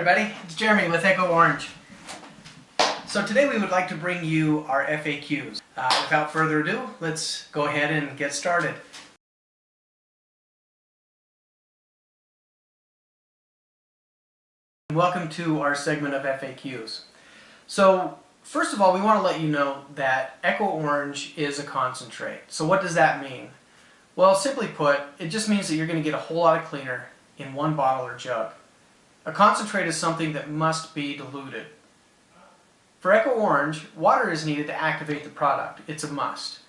everybody, it's Jeremy with Echo Orange. So today we would like to bring you our FAQs. Without further ado, let's go ahead and get started. Welcome to our segment of FAQs. So first of all, we want to let you know that Echo Orange is a concentrate. So what does that mean? Well, simply put, it just means that you're going to get a whole lot of cleaner in one bottle or jug. A concentrate is something that must be diluted. For Echo Orange, water is needed to activate the product. It's a must.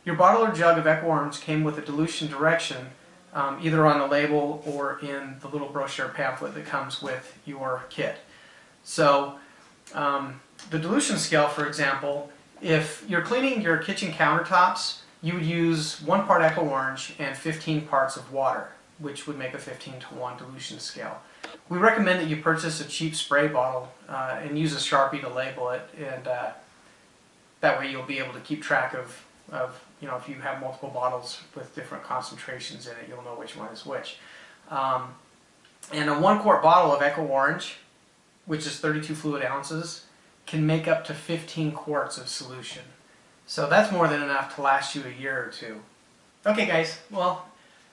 Your bottle or jug of Echo Orange came with a dilution direction, either on the label or in the little brochure pamphlet that comes with your kit. So the dilution scale, for example, if you're cleaning your kitchen countertops, you would use 1 part Echo Orange and 15 parts of water, which would make a 15-to-1 dilution scale. We recommend that you purchase a cheap spray bottle and use a Sharpie to label it, and that way you'll be able to keep track of if you have multiple bottles with different concentrations in it, you'll know which one is which. And a 1 quart bottle of Echo Orange, which is 32 fluid ounces, can make up to 15 quarts of solution. So that's more than enough to last you a year or two. Okay guys, well,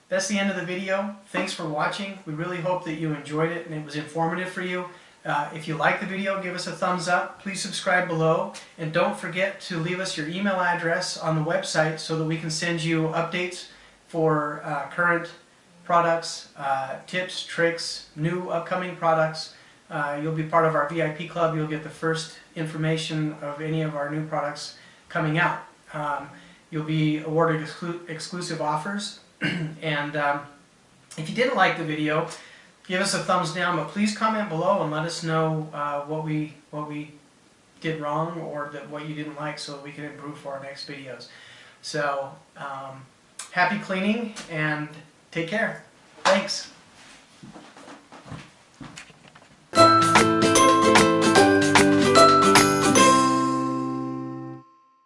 that's the end of the video. Thanks for watching. We really hope that you enjoyed it and it was informative for you. If you like the video, give us a thumbs up. Please subscribe below. And don't forget to leave us your email address on the website so that we can send you updates for current products, tips, tricks, new upcoming products. You'll be part of our VIP club. You'll get the first information of any of our new products coming out. You'll be awarded exclusive offers. And if you didn't like the video, give us a thumbs down, but please comment below and let us know what we did wrong or what you didn't like so that we can improve for our next videos. So happy cleaning and take care. Thanks.